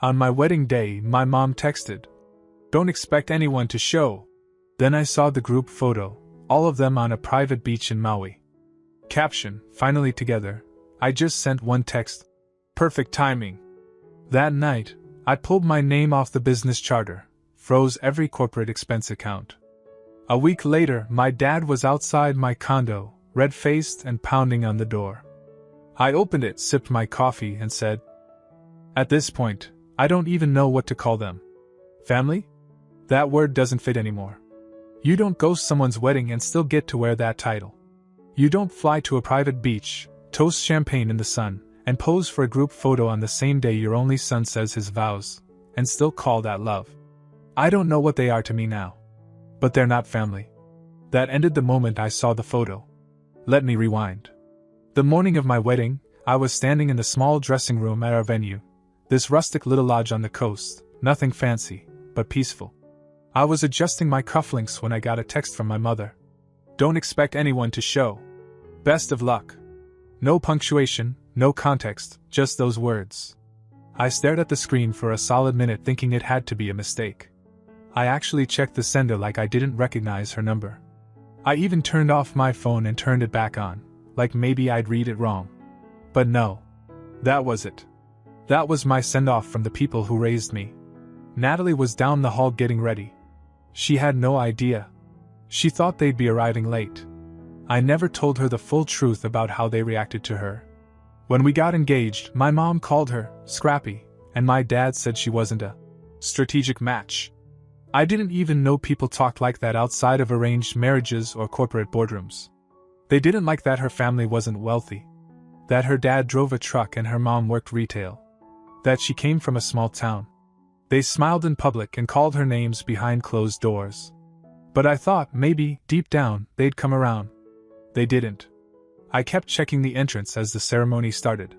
On my wedding day, my mom texted, "Don't expect anyone to show." Then I saw the group photo, all of them on a private beach in Maui. Caption, "Finally together." I just sent one text. Perfect timing. That night, I pulled my name off the business charter, froze every corporate expense account. A week later, my dad was outside my condo, red-faced and pounding on the door. I opened it, sipped my coffee, and said, "At this point, I don't even know what to call them. Family? That word doesn't fit anymore. You don't ghost someone's wedding and still get to wear that title. You don't fly to a private beach, toast champagne in the sun, and pose for a group photo on the same day your only son says his vows, and still call that love. I don't know what they are to me now. But they're not family." That ended the moment I saw the photo. Let me rewind. The morning of my wedding, I was standing in the small dressing room at our venue, this rustic little lodge on the coast, nothing fancy, but peaceful. I was adjusting my cufflinks when I got a text from my mother. "Don't expect anyone to show. Best of luck." No punctuation, no context, just those words. I stared at the screen for a solid minute thinking it had to be a mistake. I actually checked the sender like I didn't recognize her number. I even turned off my phone and turned it back on, like maybe I'd read it wrong. But no. That was it. That was my send-off from the people who raised me. Natalie was down the hall getting ready. She had no idea. She thought they'd be arriving late. I never told her the full truth about how they reacted to her. When we got engaged, my mom called her scrappy, and my dad said she wasn't a strategic match. I didn't even know people talked like that outside of arranged marriages or corporate boardrooms. They didn't like that her family wasn't wealthy, that her dad drove a truck and her mom worked retail, that she came from a small town. They smiled in public and called her names behind closed doors. But I thought maybe, deep down, they'd come around. They didn't. I kept checking the entrance as the ceremony started.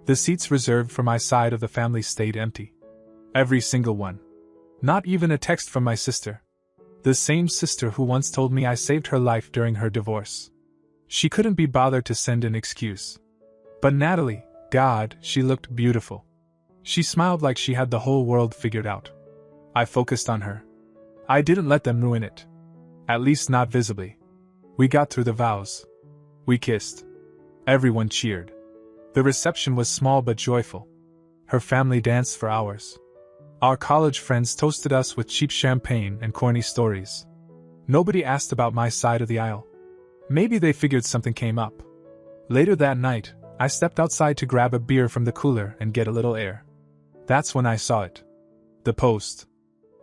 The seats reserved for my side of the family stayed empty. Every single one. Not even a text from my sister. The same sister who once told me I saved her life during her divorce. She couldn't be bothered to send an excuse. But Natalie, God, she looked beautiful. She smiled like she had the whole world figured out. I focused on her. I didn't let them ruin it. At least not visibly. We got through the vows. We kissed. Everyone cheered. The reception was small but joyful. Her family danced for hours. Our college friends toasted us with cheap champagne and corny stories. Nobody asked about my side of the aisle. Maybe they figured something came up. Later that night, I stepped outside to grab a beer from the cooler and get a little air. That's when I saw it. The post.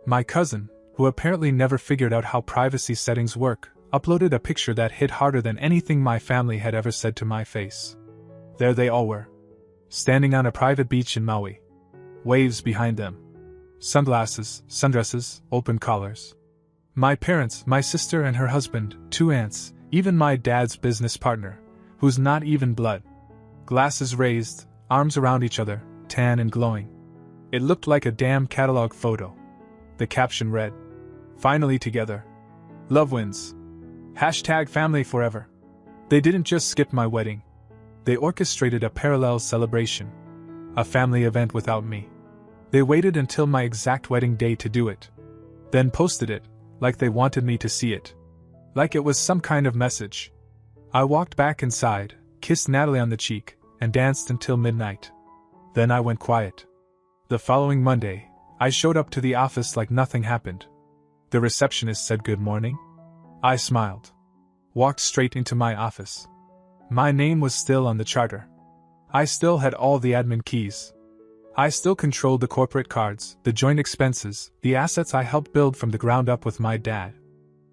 My cousin, who apparently never figured out how privacy settings work, uploaded a picture that hit harder than anything my family had ever said to my face. There they all were. Standing on a private beach in Maui. Waves behind them. Sunglasses, sundresses, open collars. My parents, my sister and her husband, 2 aunts, even my dad's business partner, who's not even blood. Glasses raised, arms around each other, tan and glowing. It looked like a damn catalog photo. The caption read, "Finally together. Love wins. #family forever." They didn't just skip my wedding. They orchestrated a parallel celebration. A family event without me. They waited until my exact wedding day to do it. Then posted it, like they wanted me to see it. Like it was some kind of message. I walked back inside, kissed Natalie on the cheek, and danced until midnight. Then I went quiet. The following Monday, I showed up to the office like nothing happened. The receptionist said good morning. I smiled. Walked straight into my office. My name was still on the charter. I still had all the admin keys. I still controlled the corporate cards, the joint expenses, the assets I helped build from the ground up with my dad.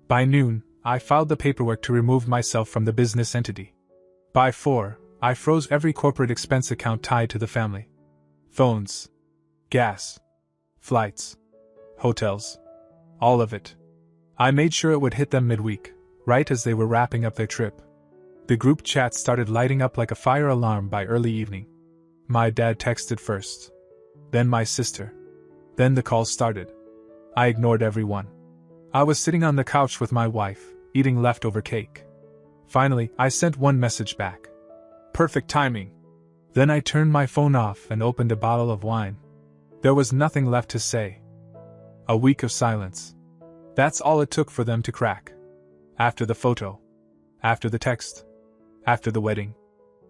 By noon, I filed the paperwork to remove myself from the business entity. By 4, I froze every corporate expense account tied to the family. Phones. Gas. Flights. Hotels. All of it. I made sure it would hit them midweek, right as they were wrapping up their trip. The group chat started lighting up like a fire alarm by early evening. My dad texted first. Then my sister. Then the calls started. I ignored everyone. I was sitting on the couch with my wife, eating leftover cake. Finally, I sent one message back. Perfect timing. Then I turned my phone off and opened a bottle of wine. There was nothing left to say. A week of silence. That's all it took for them to crack. After the photo. After the text. After the wedding.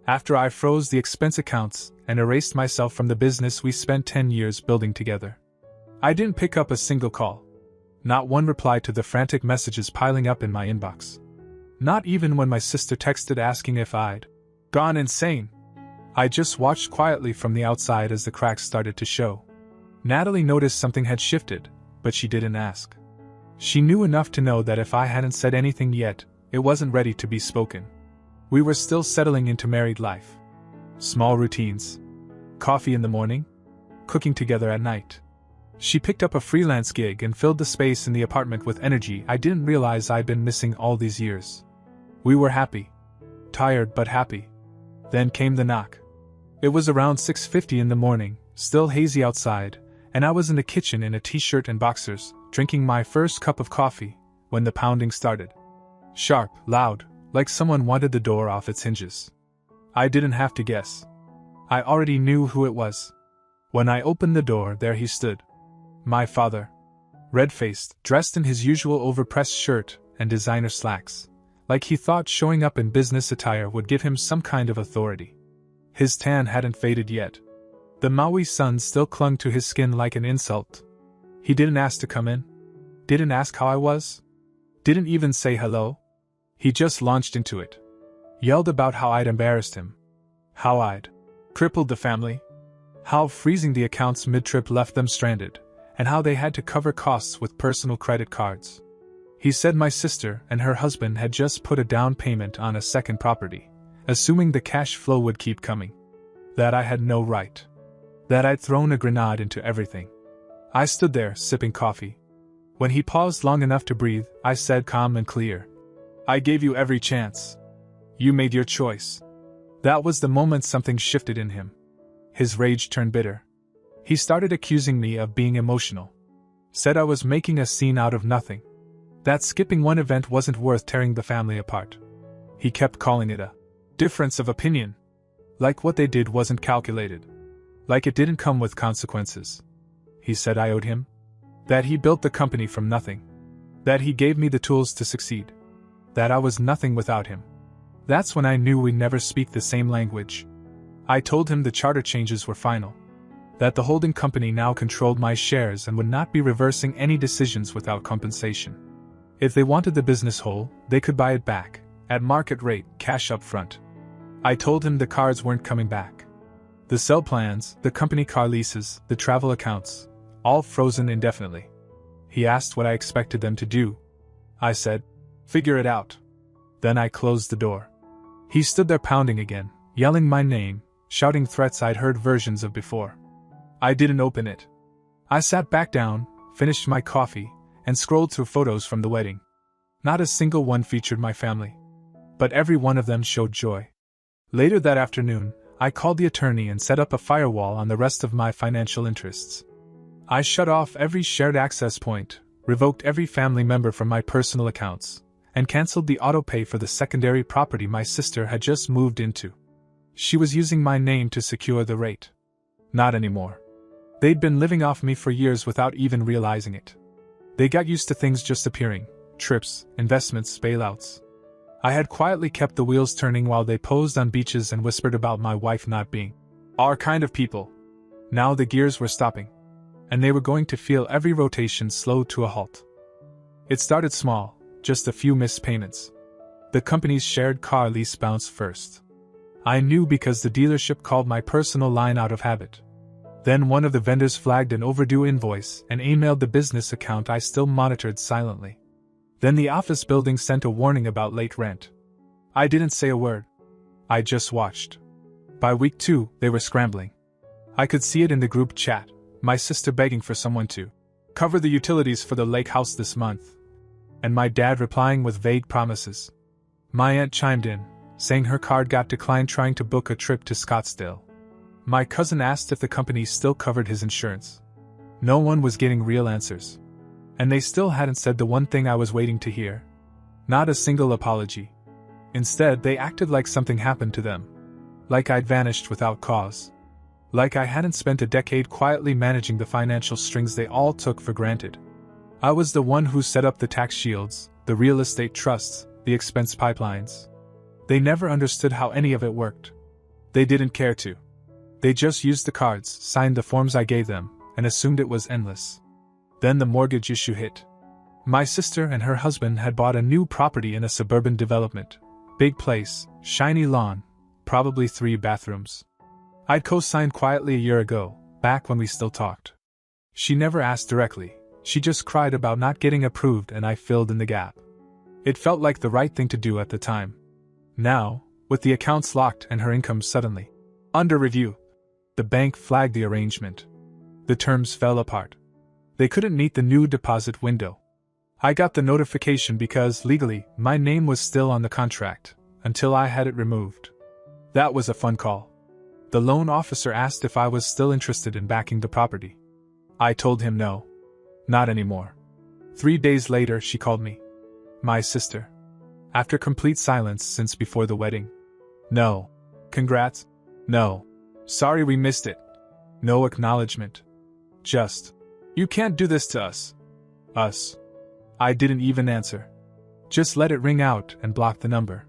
After I froze the expense accounts and erased myself from the business we spent 10 years building together. I didn't pick up a single call. Not one reply to the frantic messages piling up in my inbox. Not even when my sister texted asking if I'd gone insane. I just watched quietly from the outside as the cracks started to show. Natalie noticed something had shifted, but she didn't ask. She knew enough to know that if I hadn't said anything yet, it wasn't ready to be spoken. We were still settling into married life. Small routines. Coffee in the morning. Cooking together at night. She picked up a freelance gig and filled the space in the apartment with energy I didn't realize I'd been missing all these years. We were happy. Tired but happy. Then came the knock. It was around 6:50 in the morning, still hazy outside, and I was in the kitchen in a t-shirt and boxers, drinking my first cup of coffee, when the pounding started. Sharp, loud, like someone wanted the door off its hinges. I didn't have to guess. I already knew who it was. When I opened the door, there he stood. My father. Red-faced, dressed in his usual overpressed shirt and designer slacks, like he thought showing up in business attire would give him some kind of authority. His tan hadn't faded yet. The Maui sun still clung to his skin like an insult. He didn't ask to come in. Didn't ask how I was. Didn't even say hello. He just launched into it. Yelled about how I'd embarrassed him. How I'd crippled the family. How freezing the accounts mid-trip left them stranded, and how they had to cover costs with personal credit cards. He said my sister and her husband had just put a down payment on a second property, assuming the cash flow would keep coming. That I had no right. That I'd thrown a grenade into everything. I stood there, sipping coffee. When he paused long enough to breathe, I said calm and clear, I gave you every chance. You made your choice. That was the moment something shifted in him. His rage turned bitter. He started accusing me of being emotional. Said I was making a scene out of nothing. That skipping one event wasn't worth tearing the family apart. He kept calling it a difference of opinion. Like what they did wasn't calculated. Like it didn't come with consequences. He said I owed him. That he built the company from nothing. That he gave me the tools to succeed. That I was nothing without him. That's when I knew we'd never speak the same language. I told him the charter changes were final. That the holding company now controlled my shares and would not be reversing any decisions without compensation. If they wanted the business whole, they could buy it back, at market rate, cash up front. I told him the cards weren't coming back. The sell plans, the company car leases, the travel accounts, all frozen indefinitely. He asked what I expected them to do. I said, figure it out. Then I closed the door. He stood there pounding again, yelling my name, shouting threats I'd heard versions of before. I didn't open it. I sat back down, finished my coffee, and scrolled through photos from the wedding. Not a single one featured my family. But every one of them showed joy. Later that afternoon, I called the attorney and set up a firewall on the rest of my financial interests. I shut off every shared access point, revoked every family member from my personal accounts, and canceled the autopay for the secondary property my sister had just moved into. She was using my name to secure the rate. Not anymore. They'd been living off me for years without even realizing it. They got used to things just appearing, trips, investments, bailouts. I had quietly kept the wheels turning while they posed on beaches and whispered about my wife not being our kind of people. Now the gears were stopping. And they were going to feel every rotation slow to a halt. It started small, just a few missed payments. The company's shared car lease bounced first. I knew because the dealership called my personal line out of habit. Then one of the vendors flagged an overdue invoice and emailed the business account I still monitored silently. Then the office building sent a warning about late rent. I didn't say a word. I just watched. By week 2, they were scrambling. I could see it in the group chat, my sister begging for someone to cover the utilities for the lake house this month, and my dad replying with vague promises. My aunt chimed in, saying her card got declined trying to book a trip to Scottsdale. My cousin asked if the company still covered his insurance. No one was getting real answers. And they still hadn't said the one thing I was waiting to hear. Not a single apology. Instead, they acted like something happened to them. Like I'd vanished without cause. Like I hadn't spent a decade quietly managing the financial strings they all took for granted. I was the one who set up the tax shields, the real estate trusts, the expense pipelines. They never understood how any of it worked. They didn't care to. They just used the cards, signed the forms I gave them, and assumed it was endless. Then the mortgage issue hit. My sister and her husband had bought a new property in a suburban development. Big place, shiny lawn, probably 3 bathrooms. I'd co-signed quietly a year ago, back when we still talked. She never asked directly, she just cried about not getting approved and I filled in the gap. It felt like the right thing to do at the time. Now, with the accounts locked and her income suddenly under review, the bank flagged the arrangement. The terms fell apart. They couldn't meet the new deposit window. I got the notification because, legally, my name was still on the contract, until I had it removed. That was a fun call. The loan officer asked if I was still interested in backing the property. I told him no. Not anymore. 3 days later she called me. My sister. After complete silence since before the wedding. No. Congrats? No. Sorry we missed it. No acknowledgement. Just, you can't do this to us. Us. I didn't even answer. Just let it ring out and block the number.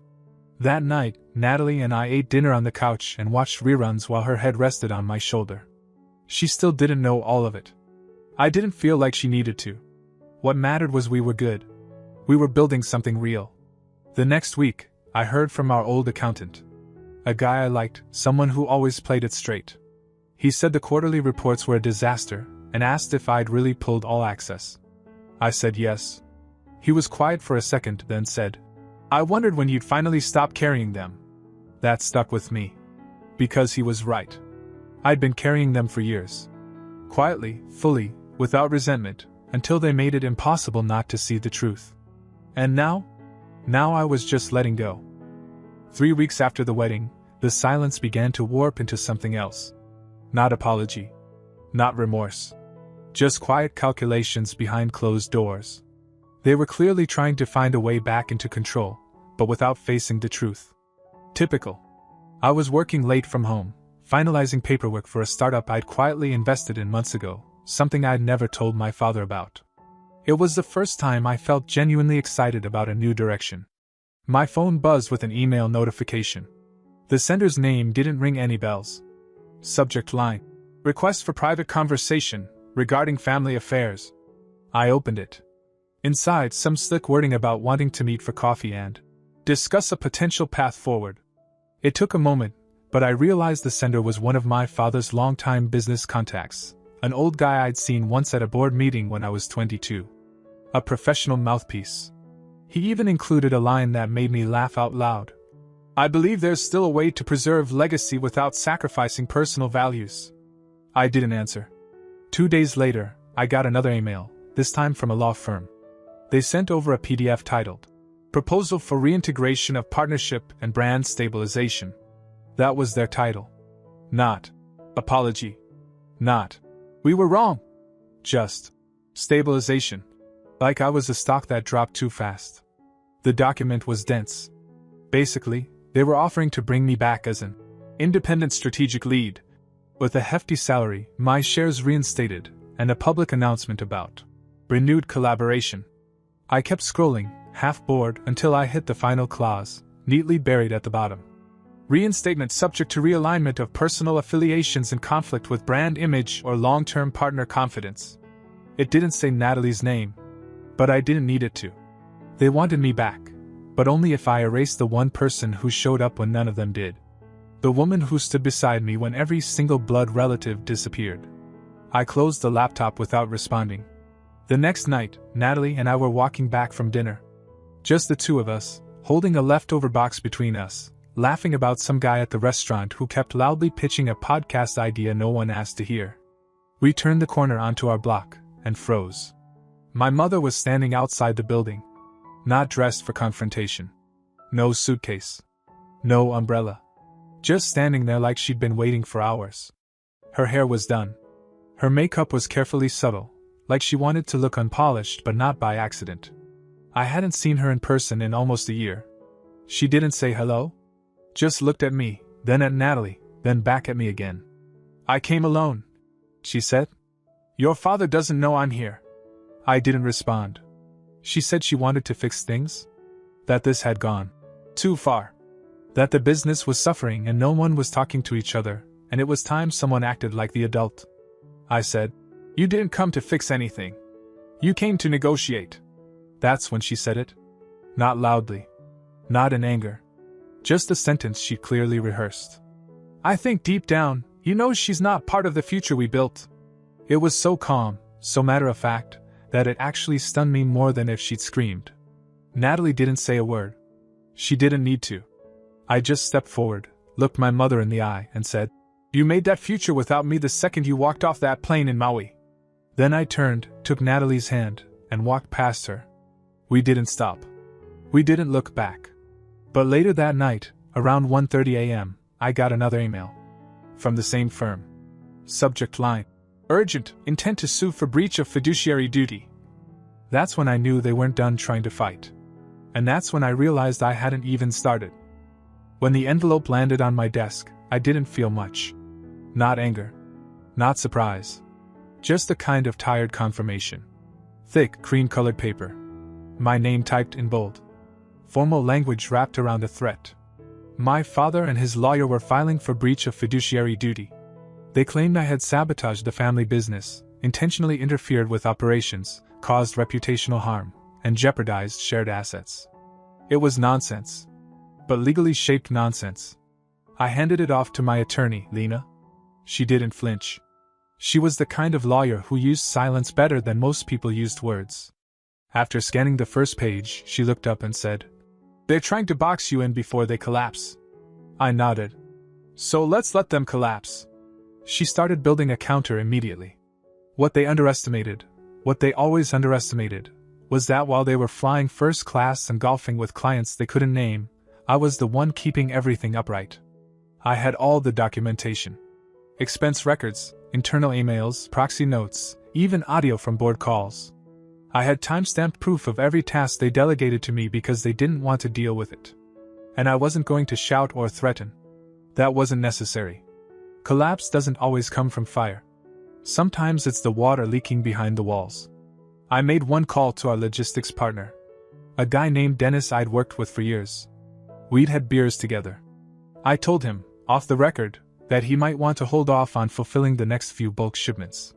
That night, Natalie and I ate dinner on the couch and watched reruns while her head rested on my shoulder. She still didn't know all of it. I didn't feel like she needed to. What mattered was we were good. We were building something real. The next week, I heard from our old accountant. A guy I liked, someone who always played it straight. He said the quarterly reports were a disaster, and asked if I'd really pulled all access. I said yes. He was quiet for a second, then said, I wondered when you'd finally stop carrying them. That stuck with me. Because he was right. I'd been carrying them for years. Quietly, fully, without resentment, until they made it impossible not to see the truth. And now? Now I was just letting go. 3 weeks after the wedding, the silence began to warp into something else. Not apology. Not remorse. Just quiet calculations behind closed doors. They were clearly trying to find a way back into control, but without facing the truth. Typical. I was working late from home, finalizing paperwork for a startup I'd quietly invested in months ago, something I'd never told my father about. It was the first time I felt genuinely excited about a new direction. My phone buzzed with an email notification. The sender's name didn't ring any bells. Subject line: Request for private conversation regarding family affairs. I opened it. Inside, some slick wording about wanting to meet for coffee and discuss a potential path forward. It took a moment, but I realized the sender was one of my father's longtime business contacts, an old guy I'd seen once at a board meeting when I was 22. A professional mouthpiece. He even included a line that made me laugh out loud. I believe there's still a way to preserve legacy without sacrificing personal values. I didn't answer. 2 days later, I got another email, this time from a law firm. They sent over a PDF titled, Proposal for Reintegration of Partnership and Brand Stabilization. That was their title. Not apology. Not we were wrong. Just stabilization. Like I was a stock that dropped too fast. The document was dense. Basically, they were offering to bring me back as an independent strategic lead, with a hefty salary, my shares reinstated, and a public announcement about renewed collaboration. I kept scrolling, half bored, until I hit the final clause, neatly buried at the bottom. Reinstatement subject to realignment of personal affiliations in conflict with brand image or long-term partner confidence. It didn't say Natalie's name, but I didn't need it to. They wanted me back, but only if I erased the one person who showed up when none of them did. The woman who stood beside me when every single blood relative disappeared. I closed the laptop without responding. The next night, Natalie and I were walking back from dinner. Just the two of us, holding a leftover box between us, laughing about some guy at the restaurant who kept loudly pitching a podcast idea no one asked to hear. We turned the corner onto our block, and froze. My mother was standing outside the building. Not dressed for confrontation. No suitcase. No umbrella. Just standing there like she'd been waiting for hours. Her hair was done. Her makeup was carefully subtle, like she wanted to look unpolished but not by accident. I hadn't seen her in person in almost a year. She didn't say hello. Just looked at me, then at Natalie, then back at me again. I came alone, she said. Your father doesn't know I'm here. I didn't respond. She said she wanted to fix things, that this had gone too far, that the business was suffering and no one was talking to each other, and it was time someone acted like the adult. I said, You didn't come to fix anything. You came to negotiate. That's when she said it. Not loudly. Not in anger. Just a sentence she clearly rehearsed. I think deep down, you know she's not part of the future we built. It was so calm, so matter-of-fact, that it actually stunned me more than if she'd screamed. Natalie didn't say a word. She didn't need to. I just stepped forward, looked my mother in the eye, and said, You made that future without me the second you walked off that plane in Maui. Then I turned, took Natalie's hand, and walked past her. We didn't stop. We didn't look back. But later that night, around 1:30 a.m., I got another email. From the same firm. Subject line: Urgent, intent to sue for breach of fiduciary duty. That's when I knew they weren't done trying to fight. And that's when I realized I hadn't even started. When the envelope landed on my desk, I didn't feel much. Not anger. Not surprise. Just a kind of tired confirmation. Thick, cream-colored paper. My name typed in bold. Formal language wrapped around a threat. My father and his lawyer were filing for breach of fiduciary duty. They claimed I had sabotaged the family business, intentionally interfered with operations, caused reputational harm, and jeopardized shared assets. It was nonsense. But legally shaped nonsense. I handed it off to my attorney, Lena. She didn't flinch. She was the kind of lawyer who used silence better than most people used words. After scanning the first page, she looked up and said, They're trying to box you in before they collapse. I nodded. So let's let them collapse. She started building a counter immediately. What they underestimated, what they always underestimated, was that while they were flying first class and golfing with clients they couldn't name, I was the one keeping everything upright. I had all the documentation. Expense records, internal emails, proxy notes, even audio from board calls. I had time-stamped proof of every task they delegated to me because they didn't want to deal with it. And I wasn't going to shout or threaten. That wasn't necessary. Collapse doesn't always come from fire. Sometimes it's the water leaking behind the walls. I made one call to our logistics partner. A guy named Dennis I'd worked with for years. We'd had beers together. I told him, off the record, that he might want to hold off on fulfilling the next few bulk shipments.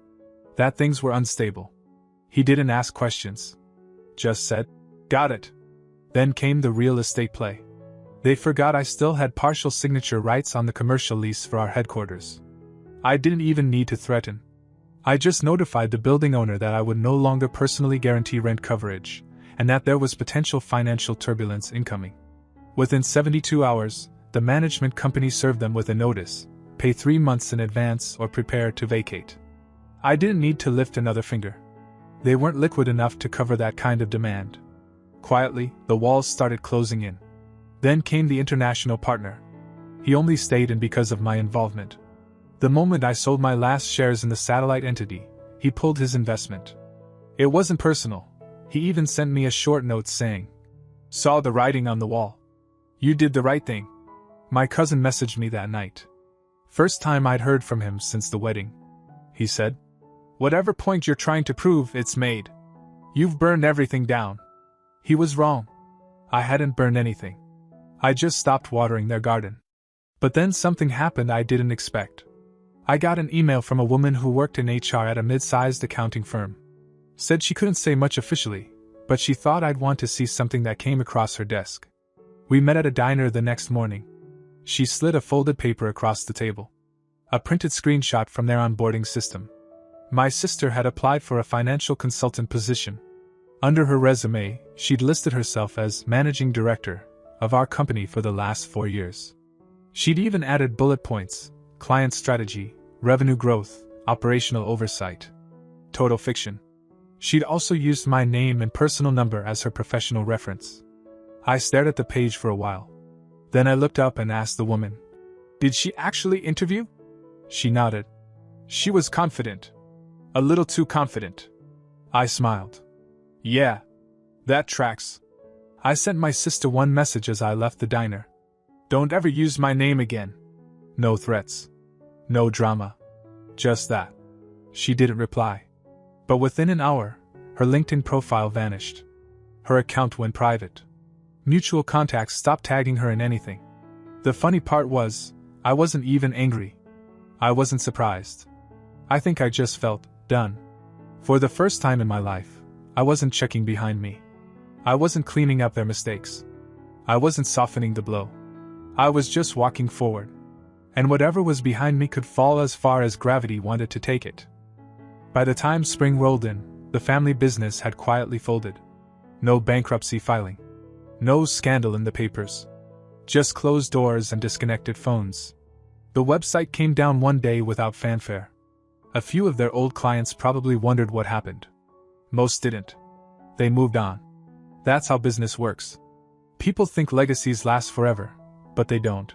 That things were unstable. He didn't ask questions. Just said, Got it. Then came the real estate play. They forgot I still had partial signature rights on the commercial lease for our headquarters. I didn't even need to threaten. I just notified the building owner that I would no longer personally guarantee rent coverage, and that there was potential financial turbulence incoming. Within 72 hours, the management company served them with a notice: pay 3 months in advance or prepare to vacate. I didn't need to lift another finger. They weren't liquid enough to cover that kind of demand. Quietly, the walls started closing in. Then came the international partner. He only stayed in because of my involvement. The moment I sold my last shares in the satellite entity, he pulled his investment. It wasn't personal. He even sent me a short note saying, Saw the writing on the wall. You did the right thing. My cousin messaged me that night. First time I'd heard from him since the wedding. He said, Whatever point you're trying to prove, it's made. You've burned everything down. He was wrong. I hadn't burned anything. I just stopped watering their garden. But then something happened I didn't expect. I got an email from a woman who worked in HR at a mid-sized accounting firm. Said she couldn't say much officially, but she thought I'd want to see something that came across her desk. We met at a diner the next morning. She slid a folded paper across the table. A printed screenshot from their onboarding system. My sister had applied for a financial consultant position. Under her resume, she'd listed herself as managing director of our company for the last 4 years. She'd even added bullet points: client strategy, revenue growth, operational oversight. Total fiction. She'd also used my name and personal number as her professional reference. I stared at the page for a while. Then I looked up and asked the woman, Did she actually interview? She nodded. She was confident. A little too confident. I smiled. Yeah. That tracks. I sent my sister one message as I left the diner. Don't ever use my name again. No threats. No drama. Just that. She didn't reply. But within an hour, her LinkedIn profile vanished. Her account went private. Mutual contacts stopped tagging her in anything. The funny part was, I wasn't even angry. I wasn't surprised. I think I just felt done. For the first time in my life, I wasn't checking behind me. I wasn't cleaning up their mistakes. I wasn't softening the blow. I was just walking forward. And whatever was behind me could fall as far as gravity wanted to take it. By the time spring rolled in, the family business had quietly folded. No bankruptcy filing. No scandal in the papers. Just closed doors and disconnected phones. The website came down one day without fanfare. A few of their old clients probably wondered what happened. Most didn't. They moved on. That's how business works. People think legacies last forever, but they don't.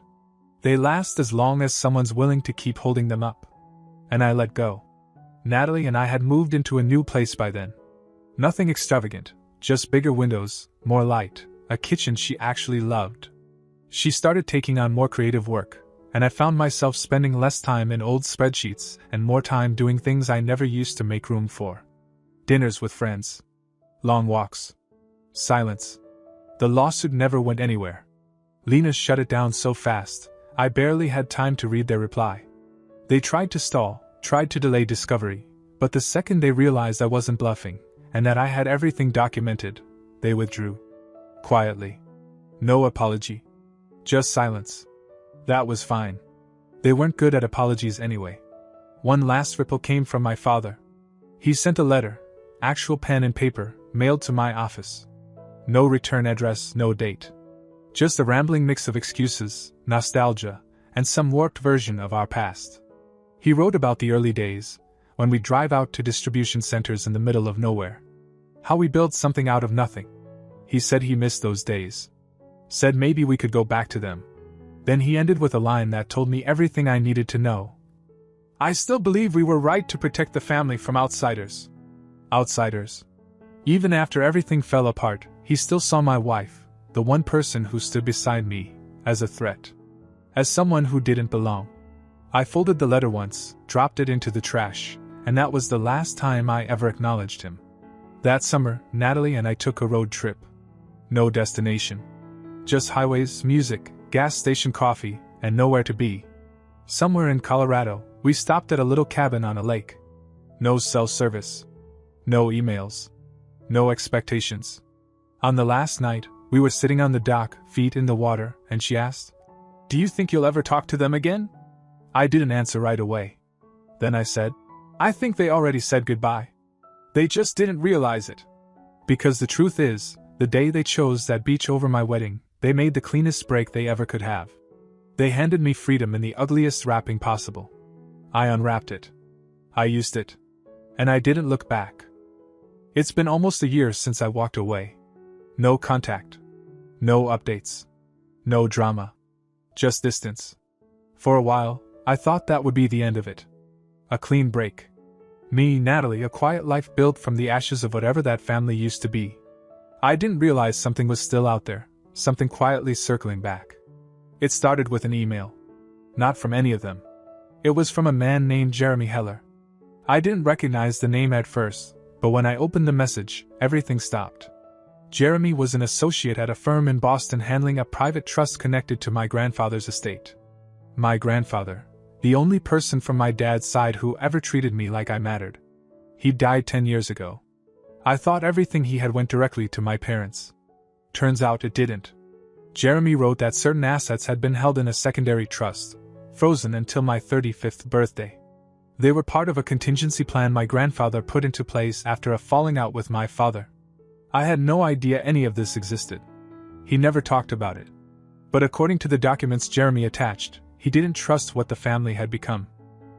They last as long as someone's willing to keep holding them up. And I let go. Natalie and I had moved into a new place by then. Nothing extravagant, just bigger windows, more light, a kitchen she actually loved. She started taking on more creative work, and I found myself spending less time in old spreadsheets and more time doing things I never used to make room for. Dinners with friends. Long walks. Silence. The lawsuit never went anywhere. Lena shut it down so fast, I barely had time to read their reply. They tried to stall, tried to delay discovery, but the second they realized I wasn't bluffing, and that I had everything documented, they withdrew. Quietly. No apology. Just silence. That was fine. They weren't good at apologies anyway. One last ripple came from my father. He sent a letter, actual pen and paper, mailed to my office. No return address, no date. Just a rambling mix of excuses, nostalgia, and some warped version of our past. He wrote about the early days, when we drive out to distribution centers in the middle of nowhere. How we built something out of nothing. He said he missed those days. Said maybe we could go back to them. Then he ended with a line that told me everything I needed to know. I still believe we were right to protect the family from outsiders. Outsiders. Even after everything fell apart, he still saw my wife, the one person who stood beside me, as a threat. As someone who didn't belong. I folded the letter once, dropped it into the trash, and that was the last time I ever acknowledged him. That summer, Natalie and I took a road trip. No destination. Just highways, music, gas station coffee, and nowhere to be. Somewhere in Colorado, we stopped at a little cabin on a lake. No cell service. No emails. No expectations. On the last night, we were sitting on the dock, feet in the water, and she asked, "Do you think you'll ever talk to them again?" I didn't answer right away. Then I said, "I think they already said goodbye. They just didn't realize it." Because the truth is, the day they chose that beach over my wedding, they made the cleanest break they ever could have. They handed me freedom in the ugliest wrapping possible. I unwrapped it. I used it. And I didn't look back. It's been almost a year since I walked away. No contact. No updates. No drama. Just distance. For a while, I thought that would be the end of it. A clean break. Me, Natalie, a quiet life built from the ashes of whatever that family used to be. I didn't realize something was still out there, something quietly circling back. It started with an email. Not from any of them. It was from a man named Jeremy Heller. I didn't recognize the name at first, but when I opened the message, everything stopped. Jeremy was an associate at a firm in Boston handling a private trust connected to my grandfather's estate. My grandfather, the only person from my dad's side who ever treated me like I mattered. He died 10 years ago. I thought everything he had went directly to my parents. Turns out it didn't. Jeremy wrote that certain assets had been held in a secondary trust, frozen until my 35th birthday. They were part of a contingency plan my grandfather put into place after a falling out with my father. I had no idea any of this existed. He never talked about it. But according to the documents Jeremy attached, he didn't trust what the family had become.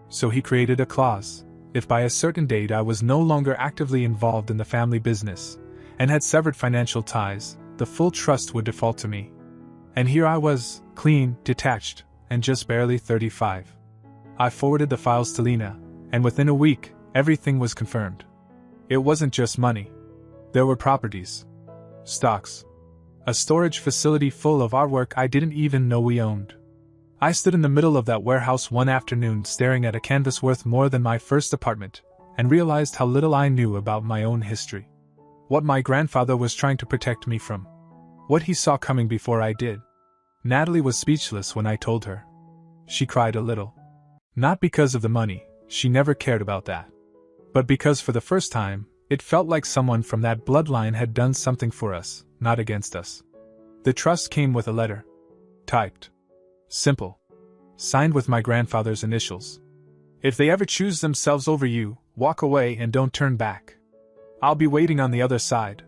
So he created a clause. If by a certain date I was no longer actively involved in the family business, and had severed financial ties, the full trust would default to me. And here I was, clean, detached, and just barely 35. I forwarded the files to Lena, and within a week, everything was confirmed. It wasn't just money. There were properties. Stocks. A storage facility full of artwork I didn't even know we owned. I stood in the middle of that warehouse one afternoon staring at a canvas worth more than my first apartment, and realized how little I knew about my own history. What my grandfather was trying to protect me from. What he saw coming before I did. Natalie was speechless when I told her. She cried a little. Not because of the money, she never cared about that. But because for the first time, it felt like someone from that bloodline had done something for us, not against us. The trust came with a letter. Typed. Simple. Signed with my grandfather's initials. If they ever choose themselves over you, walk away and don't turn back. I'll be waiting on the other side.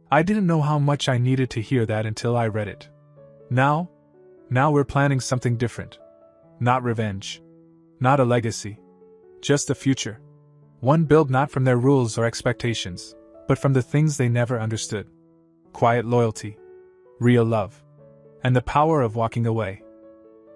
I didn't know how much I needed to hear that until I read it. Now we're planning something different. Not revenge. Not a legacy. Just a future. One built not from their rules or expectations, but from the things they never understood. Quiet loyalty. Real love. And the power of walking away.